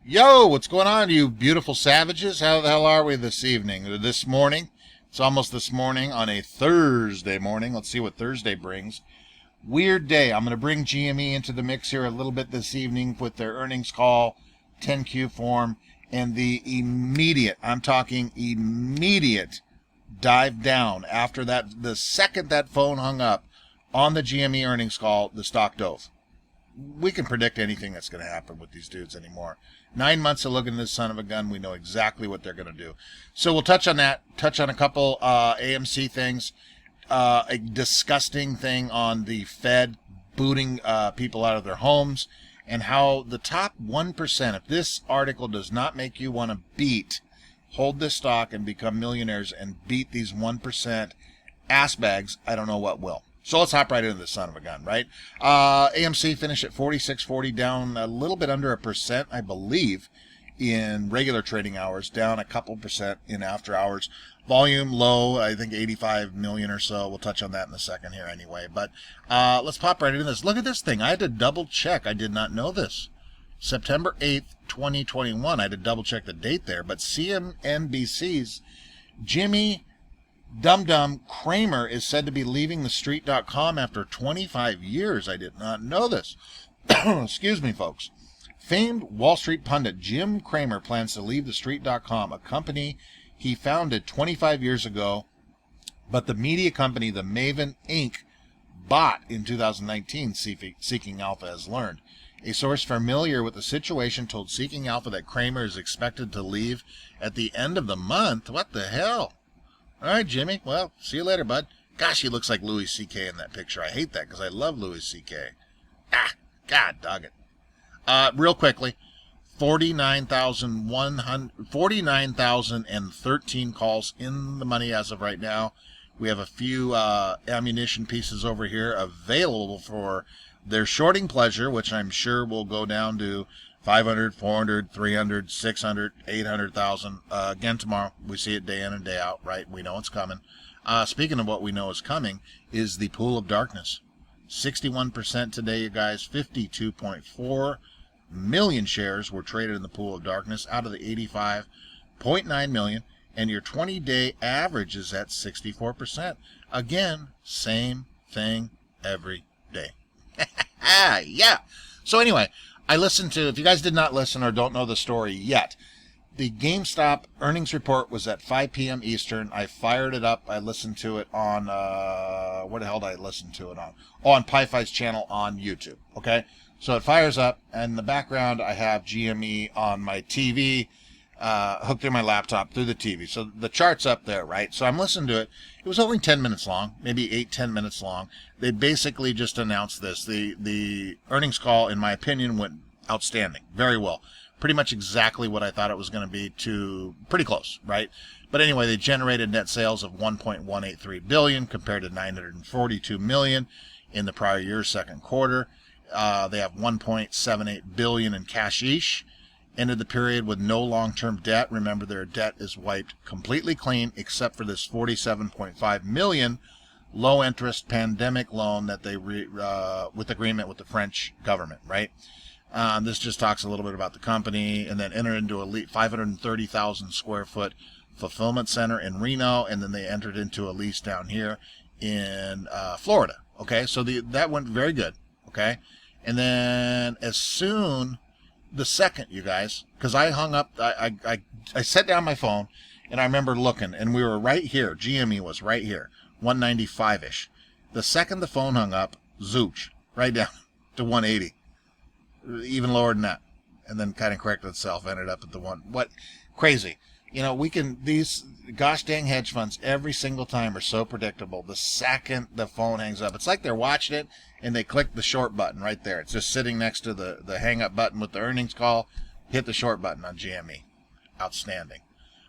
Yo, what's going on, you beautiful savages? How the hell are we this evening? This morning? It's almost this morning on a Thursday morning. Let's see what Thursday brings. Weird day. I'm going to bring GME into the mix here a little bit this evening with their earnings call, 10Q form, and the immediate, I'm talking immediate dive down after that. The second that phone hung up on the GME earnings call, the stock dove. We can predict anything that's going to happen with these dudes anymore. 9 months of looking at this son of a gun, we know exactly what they're going to do. So we'll touch on that, touch on a couple AMC things, a disgusting thing on the Fed booting people out of their homes, and how the top 1%, if this article does not make you want to hold this stock and become millionaires and beat these 1% ass bags, I don't know what will. So let's hop right into this son of a gun, right? AMC finished at 46.40, down a little bit under 1%, I believe, in regular trading hours, down a couple percent in after hours. Volume low, I think 85 million or so. We'll touch on that in a second here anyway. But let's pop right into this. Look at this thing. I had to double check. I did not know this. September 8th, 2021. I had to double check the date there. But CNBC's Jimmy Dum Cramer is said to be leaving TheStreet.com after 25 years. I did not know this. Excuse me, folks. Famed Wall Street pundit Jim Cramer plans to leave TheStreet.com, a company he founded 25 years ago, but the media company, the Maven Inc., bought in 2019, Seeking Alpha has learned. A source familiar with the situation told Seeking Alpha that Cramer is expected to leave at the end of the month. What the hell? All right, Jimmy. Well, see you later, bud. Gosh, he looks like Louis C.K. in that picture. I hate that because I love Louis C.K. God dog it. Real quickly, 49,013 calls in the money as of right now. We have a few ammunition pieces over here available for their shorting pleasure, which I'm sure will go down to 500, 400, 300, 600, 800,000. Again, tomorrow. We see it day in and day out, right? We know it's coming. Speaking of what we know is coming, is the pool of darkness. 61% today, you guys. 52.4 million shares were traded in the pool of darkness out of the 85.9 million. And your 20-day average is at 64%. Again, same thing every day. Yeah. So anyway, I listened to, if you guys did not listen or don't know the story yet, the GameStop earnings report was at 5 p.m. Eastern. I fired it up. I listened to it on, where the hell did I listen to it on? Oh, on Pi-Fi's channel on YouTube, okay? So it fires up, and in the background, I have GME on my TV, hooked to my laptop through the TV. So the chart's up there, right? So I'm listening to it. It was only 10 minutes long, maybe 8-10 minutes long. They basically just announced this. The earnings call, in my opinion, went outstanding. Very well. Pretty much exactly what I thought it was going to be, to pretty close, right? But anyway, they generated net sales of $1.183 billion compared to $942 million in the prior year's second quarter. They have $1.78 billion in cash-ish. Ended the period with no long-term debt. Remember, their debt is wiped completely clean except for this $47.5 million low-interest pandemic loan that they with agreement with the French government, right? This just talks a little bit about the company, and then entered into a 530,000 square foot fulfillment center in Reno, and then they entered into a lease down here in Florida. Okay, so that went very good. Okay, and then as soon the second, you guys, because I hung up, I set down my phone, and I remember looking, and we were right here. GME was right here, 195-ish. The second the phone hung up, zooch, right down to 180. Even lower than that, and then kind of corrected itself, ended up at the one. What crazy, these gosh dang hedge funds every single time are so predictable. The second the phone hangs up, it's like they're watching it and they click the short button right there. It's just sitting next to the hang up button with the earnings call. Hit the short button on GME. Outstanding.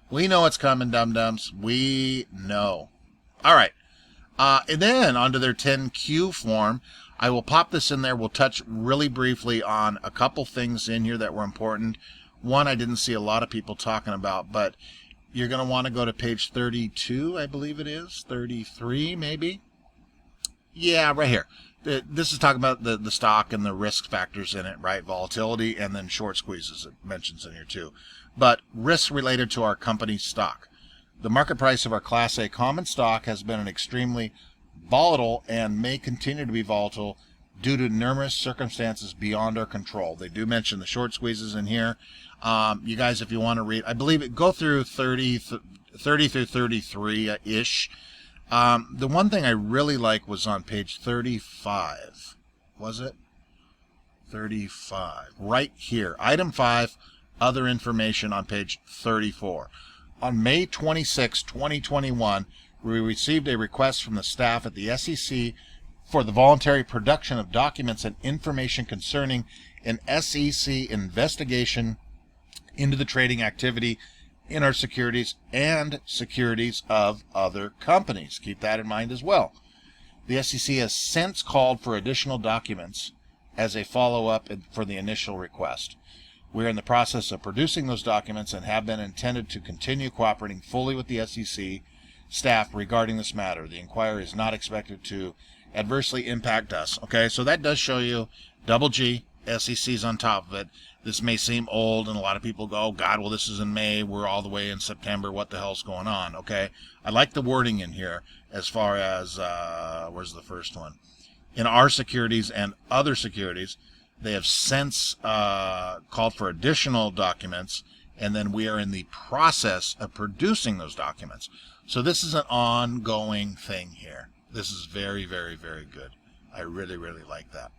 We know it's coming, dum-dums. We know. All right. And then onto their 10Q form. I will pop this in there. We'll touch really briefly on a couple things in here that were important. One I didn't see a lot of people talking about, but you're going to want to go to page 32, I believe it is. 33, maybe. Yeah, right here. this is talking about the stock and the risk factors in it, right? Volatility and then short squeezes, it mentions in here too. But risks related to our company's stock. The market price of our Class A common stock has been an extremely volatile and may continue to be volatile due to numerous circumstances beyond our control. They do mention the short squeezes in here. You guys, if you want to read, I believe it go through 30 through 33-ish. The one thing I really like was on page 35. Was it? 35. Right here. Item 5, other information on page 34. On May 26, 2021, we received a request from the staff at the SEC for the voluntary production of documents and information concerning an SEC investigation into the trading activity in our securities and securities of other companies. Keep that in mind as well. The SEC has since called for additional documents as a follow-up for the initial request. We're in the process of producing those documents and have been intended to continue cooperating fully with the SEC staff regarding this matter. The inquiry is not expected to adversely impact us. Okay, so that does show you double G, SEC's on top of it. This may seem old, and a lot of people go, oh, God, well, this is in May. We're all the way in September. What the hell's going on? Okay, I like the wording in here as far as, where's the first one? In our securities and other securities, they have since called for additional documents, and then we are in the process of producing those documents. So this is an ongoing thing here. This is very, very, very good. I really, really like that.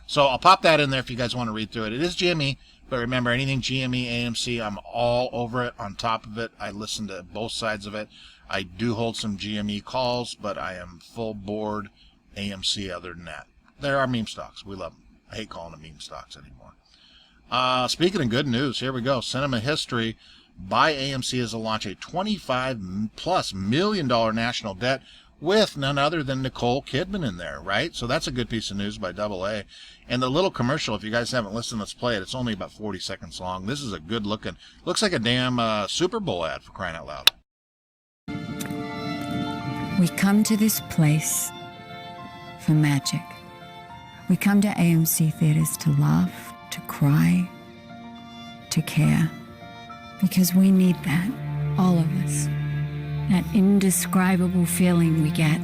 So I'll pop that in there if you guys want to read through it. It is GME, but remember, anything GME, AMC, I'm all over it, on top of it. I listen to both sides of it. I do hold some GME calls, but I am full board AMC other than that. There are meme stocks. We love them. I hate calling them meme stocks anymore. Speaking of good news, here we go. Cinema History by AMC is to launch a $25+ million national debt with none other than Nicole Kidman in there, right? So that's a good piece of news by AA. And the little commercial, if you guys haven't listened, let's play it. It's only about 40 seconds long. This is a good looking, looks like a damn Super Bowl ad, for crying out loud. We come to this place for magic. We come to AMC theaters to laugh, to cry, to care. Because we need that, all of us. That indescribable feeling we get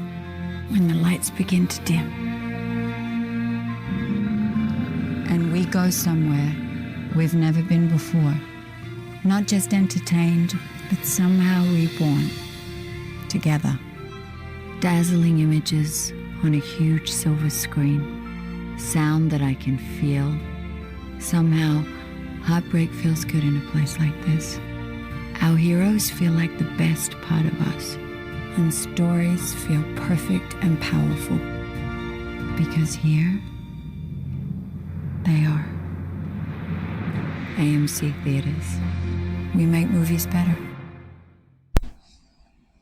when the lights begin to dim. And we go somewhere we've never been before. Not just entertained, but somehow reborn. Together. Dazzling images on a huge silver screen. Sound that I can feel. Somehow, heartbreak feels good in a place like this. Our heroes feel like the best part of us, and stories feel perfect and powerful. Because here, they are. AMC Theaters. We make movies better.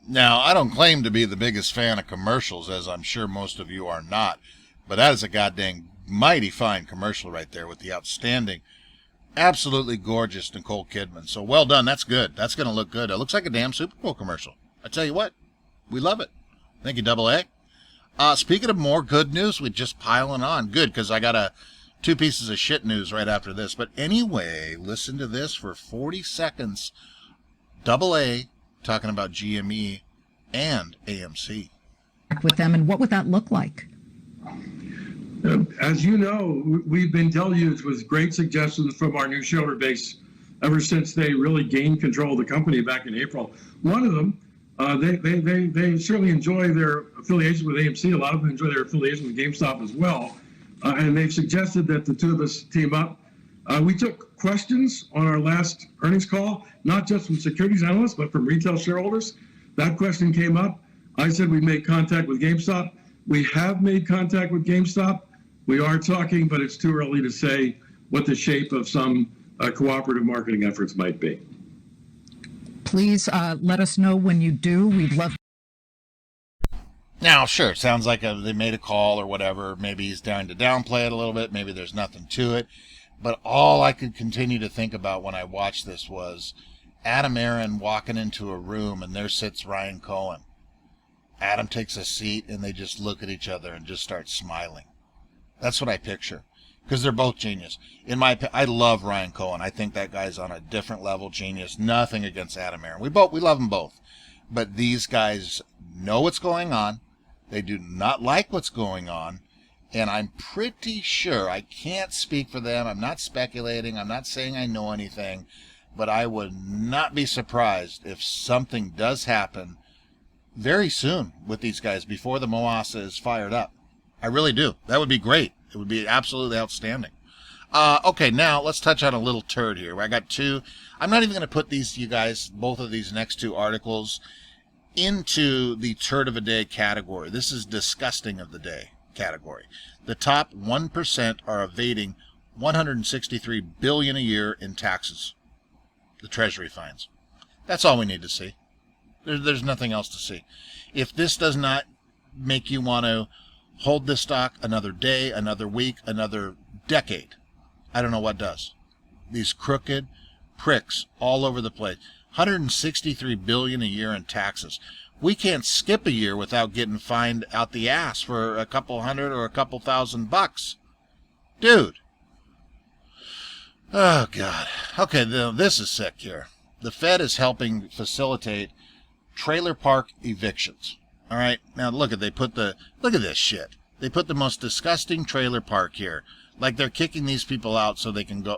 Now, I don't claim to be the biggest fan of commercials, as I'm sure most of you are not, but that is a goddamn mighty fine commercial right there with the outstanding, absolutely gorgeous Nicole Kidman. So well done. That's good. That's going to look good. It looks like a damn Super Bowl commercial. I tell you what, we love it. Thank you, AA. Speaking of more good news, we're just piling on. Good, because I got two pieces of shit news right after this. But anyway, listen to this for 40 seconds. AA talking about GME and AMC. With them, and what would that look like? As you know, we've been telling you it was great suggestions from our new shareholder base ever since they really gained control of the company back in April. One of them, they certainly enjoy their affiliation with AMC. A lot of them enjoy their affiliation with GameStop as well. And they've suggested that the two of us team up. We took questions on our last earnings call, not just from securities analysts, but from retail shareholders. That question came up. I said we made contact with GameStop. We have made contact with GameStop. We are talking, but it's too early to say what the shape of some cooperative marketing efforts might be. Please let us know when you do. We'd love. Now, sure, it sounds like they made a call or whatever. Maybe he's trying to downplay it a little bit. Maybe there's nothing to it. But all I could continue to think about when I watched this was Adam Aaron walking into a room, and there sits Ryan Cohen. Adam takes a seat, and they just look at each other and just start smiling. That's what I picture. Because they're both genius. I love Ryan Cohen. I think that guy's on a different level genius. Nothing against Adam Aaron. We love them both. But these guys know what's going on. They do not like what's going on. And I'm pretty sure, I can't speak for them. I'm not speculating. I'm not saying I know anything. But I would not be surprised if something does happen very soon with these guys before the Moasa is fired up. I really do. That would be great. It would be absolutely outstanding. Okay, now let's touch on a little turd here. I got two. I'm not even going to put these, you guys, both of these next two articles into the turd of a day category. This is disgusting of the day category. The top 1% are evading $163 billion a year in taxes. The Treasury fines. That's all we need to see. There's nothing else to see. If this does not make you want to hold this stock another day, another week, another decade, I don't know what does. These crooked pricks all over the place. $163 billion a year in taxes. We can't skip a year without getting fined out the ass for a couple hundred or a couple $1,000. Dude. Oh, God. Okay, this is sick here. The Fed is helping facilitate trailer park evictions. All right, now look at this shit. They put the most disgusting trailer park here. Like they're kicking these people out so they can go.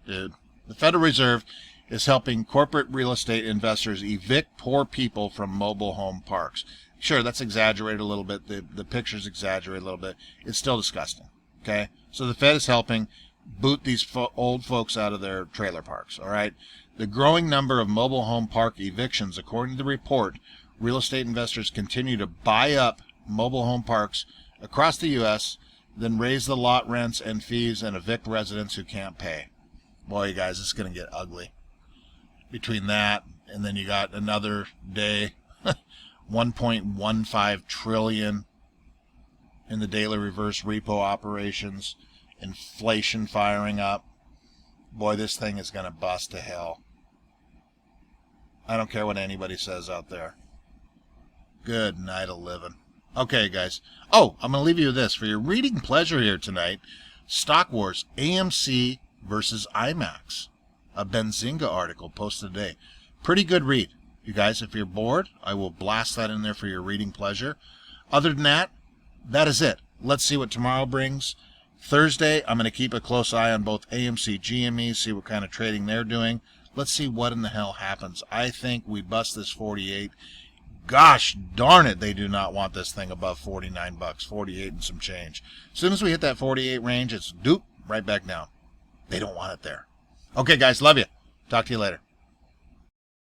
Dude, the Federal Reserve is helping corporate real estate investors evict poor people from mobile home parks. Sure, that's exaggerated a little bit. The picture's exaggerated a little bit. It's still disgusting. Okay, so the Fed is helping boot these old folks out of their trailer parks. All right, the growing number of mobile home park evictions, according to the report. Real estate investors continue to buy up mobile home parks across the U.S., then raise the lot rents and fees and evict residents who can't pay. Boy, you guys, it's going to get ugly. Between that, and then you got another day, 1.15 trillion in the daily reverse repo operations, inflation firing up. Boy, this thing is going to bust to hell. I don't care what anybody says out there. Good night of living. Okay, guys. Oh, I'm going to leave you with this. For your reading pleasure here tonight, Stock Wars AMC versus IMAX. A Benzinga article posted today. Pretty good read. You guys, if you're bored, I will blast that in there for your reading pleasure. Other than that, that is it. Let's see what tomorrow brings. Thursday, I'm going to keep a close eye on both AMC, GME, see what kind of trading they're doing. Let's see what in the hell happens. I think we bust this 48. Gosh darn it, they do not want this thing above $49, 48 and some change. As soon as we hit that 48 range, it's doop, right back down. They don't want it there. Okay, guys, love you. Talk to you later.